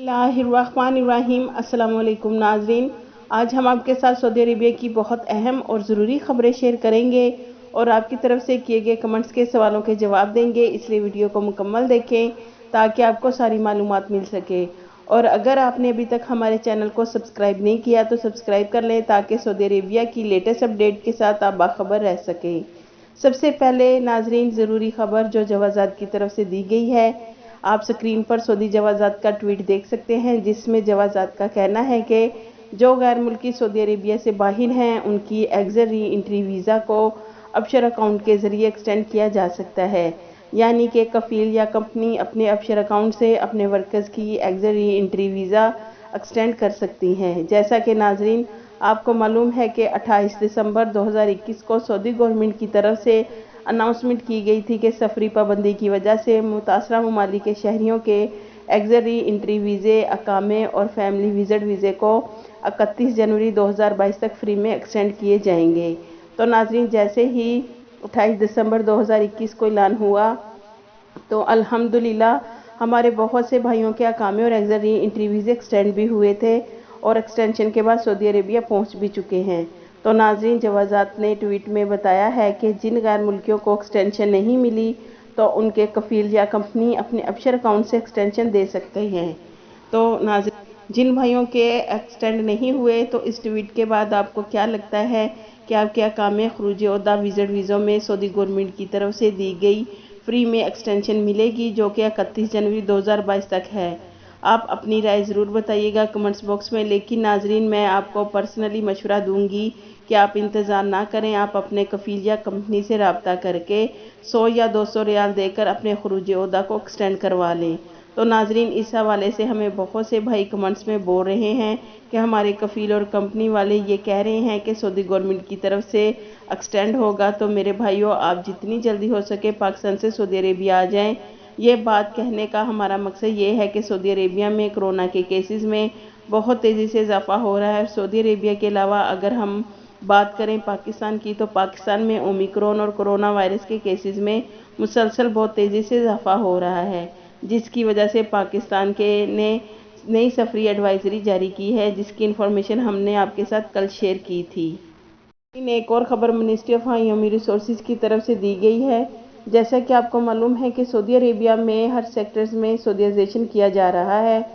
बिस्मिल्लाहिर्रहमानिर्रहीम। अस्सलाम वालेकुम नाज़रीन, आज हम आपके साथ सऊदी अरेबिया की बहुत अहम और ज़रूरी खबरें शेयर करेंगे और आपकी तरफ से किए गए कमेंट्स के सवालों के जवाब देंगे। इसलिए वीडियो को मुकम्मल देखें ताकि आपको सारी मालूमात मिल सके। और अगर आपने अभी तक हमारे चैनल को सब्सक्राइब नहीं किया तो सब्सक्राइब कर लें ताकि सऊदी अरेबिया की लेटेस्ट अपडेट के साथ आप बाखबर रह सकें। सबसे पहले नाज़रीन, ज़रूरी खबर जो जवाज़ात की तरफ से दी गई है। आप स्क्रीन पर सऊदी जवाज़ात का ट्वीट देख सकते हैं, जिसमें जवाज़ात का कहना है कि जो गैर मुल्की सऊदी अरेबिया से बाहिर हैं उनकी एग्जिट री एंट्री वीज़ा को अबशर अकाउंट के ज़रिए एक्सटेंड किया जा सकता है। यानी कि कफ़ील या कंपनी अपने अबशर अकाउंट से अपने वर्कर्स की exit re entry visa extend कर सकती हैं। जैसा कि नाज़रीन आपको मालूम है कि 28 दिसंबर 2021 को सऊदी गवर्नमेंट की तरफ से अनाउंसमेंट की गई थी कि सफरी पाबंदी की वजह से मुतासरा ममालिक के शहरियों के एग्जिट री एंट्री वीज़े, अकामे और फैमिली विजिट वीज़े को 31 जनवरी 2022 तक फ्री में एक्सटेंड किए जाएंगे। तो नाज़रीन, जैसे ही 28 दिसंबर 2021 को ऐलान हुआ तो अल्हम्दुलिल्लाह हमारे बहुत से भाइयों के अकामे और एग्जिट री एंट्री वीज़े एक्सटेंड भी हुए थे और एक्सटेंशन के बाद सऊदी अरेबिया पहुंच भी चुके हैं। तो नाज़रीन, जवाज़ात ने ट्वीट में बताया है कि जिन गैर मुल्कियों को एक्सटेंशन नहीं मिली तो उनके कफ़ील या कंपनी अपने अबशर अकाउंट से एक्सटेंशन दे सकते हैं। तो नाज़रीन, जिन भाइयों के एक्सटेंड नहीं हुए तो इस ट्वीट के बाद आपको क्या लगता है कि आपके अकामे खरूज ओहदा विजिट वीज़ों में सऊदी गवर्नमेंट की तरफ से दी गई फ्री में एक्सटेंशन मिलेगी, जो कि 31 जनवरी 2022 तक है? आप अपनी राय ज़रूर बताइएगा कमेंट्स बॉक्स में। लेकिन नाज़रीन, मैं आपको पर्सनली मशवरा दूंगी कि आप इंतज़ार ना करें, आप अपने कफ़ील या कंपनी से रब्ता करके 100 या 200 रियाल देकर अपने खरूज ओहदा को एक्सटेंड करवा लें। तो नाज़रीन, इस हवाले से हमें बहुत से भाई कमेंट्स में बोल रहे हैं कि हमारे कफ़ील और कंपनी वाले ये कह रहे हैं कि सऊदी गवर्नमेंट की तरफ से एक्सटेंड होगा। तो मेरे भाइयों, आप जितनी जल्दी हो सके पाकिस्तान से सऊदी अरेबिया आ जाएं। ये बात कहने का हमारा मकसद ये है कि सऊदी अरेबिया में कोरोना के केसेस में बहुत तेज़ी से इजाफा हो रहा है। सऊदी अरेबिया के अलावा अगर हम बात करें पाकिस्तान की, तो पाकिस्तान में ओमिक्रॉन और कोरोना वायरस के केसेस में मुसलसल बहुत तेज़ी से इजाफा हो रहा है, जिसकी वजह से पाकिस्तान के ने नई सफरी एडवाइजरी जारी की है, जिसकी इन्फॉर्मेशन हमने आपके साथ कल शेयर की थी। एक और ख़बर मिनिस्ट्री ऑफ ह्यूमन रिसोर्सेज की तरफ से दी गई है। जैसा कि आपको मालूम है कि सऊदी अरेबिया में हर सेक्टर्स में सऊदीज़ेशन किया जा रहा है।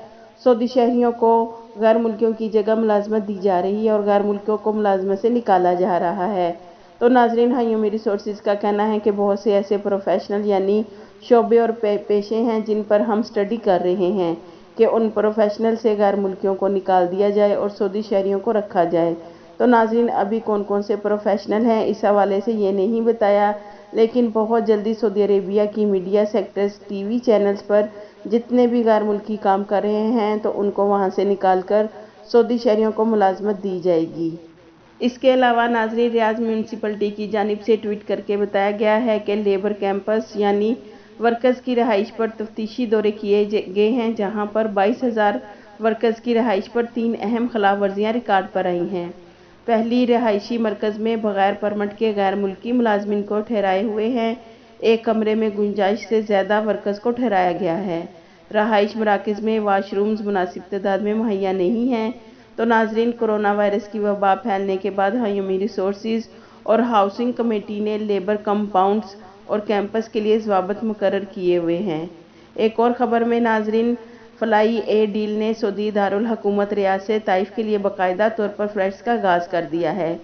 सऊदी शहरियों को गैर मुल्कियों की जगह मुलाजमत दी जा रही है और गैर मुल्कियों को मुलाजमत से निकाला जा रहा है। तो नाज़रीन, ह्यूमन रिसोर्सेज का कहना है कि बहुत से ऐसे प्रोफेशनल यानी शोबे और पेशे हैं जिन पर हम स्टडी कर रहे हैं कि उन प्रोफेशनल से गैर मुल्कियों को निकाल दिया जाए और सऊदी शहरियों को रखा जाए। तो नाज़रीन, अभी कौन कौन से प्रोफेशनल हैं इस हवाले से ये नहीं बताया, लेकिन बहुत जल्दी सऊदी अरेबिया की मीडिया सेक्टर्स, टीवी चैनल्स पर जितने भी गैर मुल्की काम कर रहे हैं तो उनको वहां से निकाल कर सऊदी शहरियों को मुलाजमत दी जाएगी। इसके अलावा नाज़रीन, रियाज म्यूनसिपलिटी की जानिब से ट्वीट करके बताया गया है कि लेबर कैंपस यानी वर्कर्स की रहाइश पर तफ्तीशी दौरे किए गए हैं, जहां पर 22,000 वर्कर्स की रहाइश पर 3 अहम खिलाफ वर्जियाँ रिकॉर्ड पर आई हैं। पहली रहायशी मरकज़ में बग़ैर परमिट के गैर मुल्की मुलाजमिन को ठहराए हुए हैं। एक कमरे में गुंजाइश से ज़्यादा वर्कर्स को ठहराया गया है। रहाइश मराकज़ में वाशरूम्स मुनासिब तादाद में मुहैया नहीं हैं। तो नाज़रीन, कोरोना वायरस की वबा फैलने के बाद ह्यूमन रिसोर्सेज और हाउसिंग कमेटी ने लेबर कंपाउंड्स और कैंपस के लिए ज़वाबित मुकर्रर किए हुए हैं। एक और ख़बर में नाज़रीन, फ्लाई ए डील ने सऊदी दारुल हुकूमत रियाद से ताइफ के लिए बाकायदा तौर पर फ़्लाइट्स का आगाज़ कर दिया है।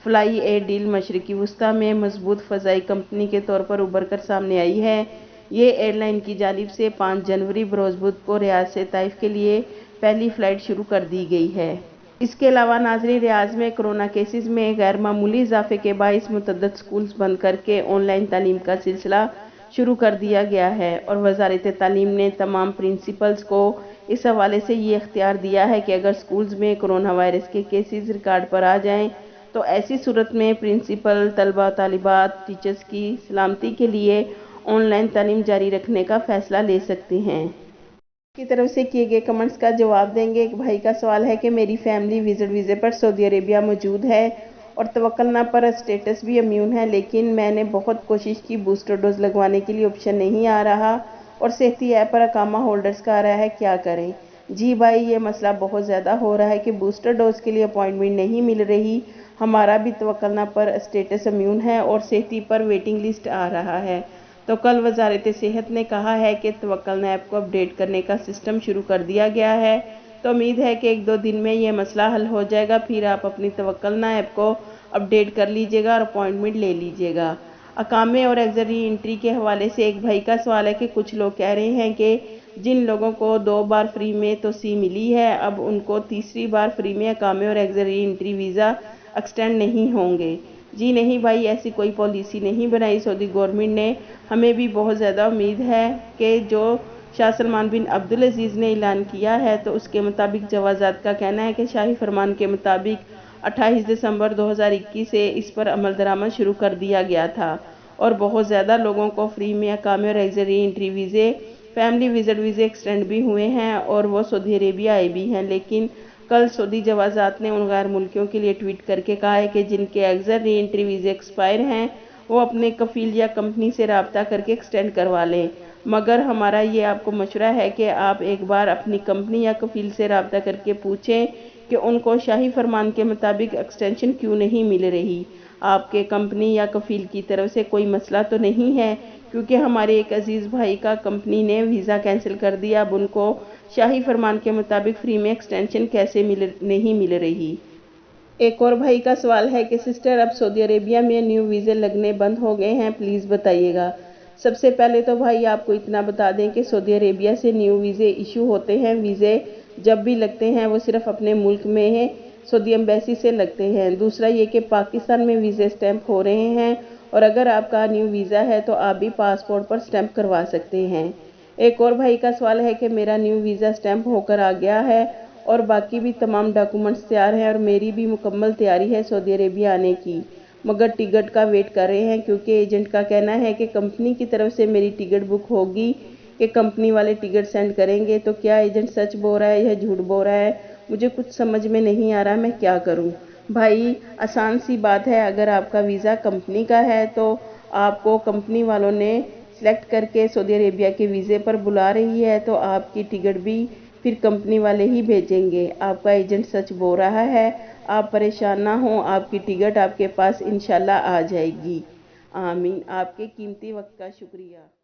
फ्लाई ए डील मशरिकी वस्ता में मजबूत फ़ज़ाई कंपनी के तौर पर उभर कर सामने आई है। ये एयरलाइन की जानिब से 5 जनवरी बरोज़ बुध को रियाद से ताइफ के लिए पहली फ़्लाइट शुरू कर दी गई है। इसके अलावा नाज़रीन, रियाद में कोरोना केसेस में गैर मामूली इजाफे के बाइस मुतअद्दिद स्कूल्स बंद करके ऑनलाइन तालीम का सिलसिला शुरू कर दिया गया है और वज़ारत तालीम ने तमाम प्रिंसिपल्स को इस हवाले से ये इख्तियार दिया है कि अगर स्कूल्स में कोरोना वायरस के केसेस रिकॉर्ड पर आ जाएं तो ऐसी सूरत में प्रिंसिपल तलबा तालिबात टीचर्स की सलामती के लिए ऑनलाइन तालीम जारी रखने का फ़ैसला ले सकते हैं। की तरफ से किए गए कमेंट्स का जवाब देंगे। एक भाई का सवाल है कि मेरी फैमिली विजिट वीज़े पर सऊदी अरेबिया मौजूद है और तवक्कलना पर स्टेटस भी इम्यून है, लेकिन मैंने बहुत कोशिश की, बूस्टर डोज लगवाने के लिए ऑप्शन नहीं आ रहा और सेहती ऐप पर अकामा होल्डर्स का आ रहा है, क्या करें? جی بھائی، یہ مسئلہ بہت زیادہ ہو رہا ہے کہ بوسٹر ڈوز کے لیے اپوائنٹمنٹ نہیں مل رہی۔ ہمارا بھی توکلنا پر اسٹیٹس امیون ہے اور صحتی پر ویٹنگ لسٹ آ رہا ہے۔ تو کل وزارت صحت نے کہا ہے کہ توکلنا ایپ کو اپڈیٹ کرنے کا سسٹم شروع کر دیا گیا ہے۔ تو امید ہے کہ 1-2 دن میں یہ مسئلہ حل ہو جائے گا، پھر آپ اپنی توکلنا ایپ کو اپڈیٹ کر لیجئے گا اور اپوائنٹمنٹ لے لیجئے گا۔ اقامے اور ایگزٹ ری انٹری کے حوالے سے ایک بھائی کا سوال ہے کہ کچھ لوگ کہہ رہے ہیں کہ جن لوگوں کو 2 بار فری میں تو سی ملی ہے، اب ان کو تیسری بار فری میں اقامے اور ایگزٹ ری انٹری ویزا ایکسٹینڈ نہیں ہوں گے۔ جی نہیں بھائی، ایسی کوئی پالیسی نہیں بنائی سعودی گورنمنٹ نے۔ ہمیں بھی بہت زیادہ امید ہے کہ جو شاہ سلمان بن عبدالعزیز نے اعلان کیا ہے تو اس کے مطابق جوازات کا کہنا ہے کہ شاہی فرمان کے مطابق 28 دسمبر 2021 سے اس پر عمل درآمد شروع کر دیا گیا تھا اور بہت زیادہ لوگوں کو فری میں اقامے اور ایگزٹ ری انٹری ویزے، فیملی وزٹ ویزے ایکسٹینڈ بھی ہوئے ہیں اور وہ سعودی عربیہ آئے بھی ہیں۔ لیکن کل سعودی جوازات نے ان غیر ملکیوں کے لیے ٹویٹ کر کے کہا ہے کہ جن کے ایگزٹ ری انٹری ویزے ایکسپائر ہیں وہ اپنے کفیل یا کمپنی سے رابطہ کر کے ایکسٹینڈ کروا لیں، مگر ہمارا یہ آپ کو مشورہ ہے کہ آپ ایک بار اپنی کمپنی یا کفیل سے رابطہ کر کے پوچھیں کہ ان کو شاہی فرمان کے مطابق ایکسٹینشن کیوں نہیں مل رہی۔ آپ کے کمپنی یا کفیل کی طرف سے کوئی مسئلہ تو نہیں ہے، کیونکہ ہمارے ایک عزیز بھائی کا کمپنی نے ویزا کینسل کر دیا، اب ان کو شاہی فرمان کے مطابق فری میں ایکسٹینشن کیسے نہیں مل رہی۔ ایک اور بھائی کا سوال ہے کہ سسٹر، اب سعودی عربیہ میں نیو ویزے لگنے بند ہو گئے ہیں، پلیز بتائیے گا۔ سب سے پہلے تو بھائی آپ کو اتنا بتا دیں کہ سعودی عربیہ سے نیو ویزے ایشو ہوتے ہیں۔ ویزے جب بھی لگتے ہیں وہ صرف اپنے ملک میں سعودی ایمبیسی سے لگتے ہیں۔ دوسرا یہ کہ پاکستان میں ویزے سٹیمپ ہو رہے ہیں اور اگر آپ کا نیو ویزا ہے تو آپ بھی پاسپورٹ پر سٹیمپ کروا سکتے ہیں۔ ایک اور بھائی کا سوال ہے کہ میرا نیو ویزا سٹیمپ ہو کر آ گیا ہے اور باقی بھی تمام ڈاکومنٹس تیار ہیں اور میری بھی مکمل تیاری ہے سعودی عربیہ آنے کی، مگر ٹکٹ کا ویٹ کر رہے ہیں کیونکہ ایجنٹ کا کہنا ہے کہ کمپنی کی طرف سے میری ٹکٹ بک ہوگی کہ کمپنی والے ٹکٹ سینڈ کریں گے۔ تو کیا ایجنٹ سچ بول رہا ہے یا جھوٹ بول رہا ہے؟ مجھے کچھ سمجھ میں نہیں آ رہا، میں کیا کروں؟ بھائی آسان سی بات ہے، اگر آپ کا ویزا کمپنی کا ہے تو آپ کو کمپنی والوں نے سلیکٹ کر کے سعودی عربیہ کے ویزے پر بلا رہی ہے تو آپ کی ٹکٹ بھی پھر کمپنی والے ہی بھیجیں گے۔ آپ کا ایجنٹ سچ بول رہا ہے، آپ پریشان نہ ہوں، آپ کی ٹکٹ آپ کے پاس انشاءاللہ آ جائے گی۔ آمین۔ آپ کے قیمتی وقت کا شکریہ۔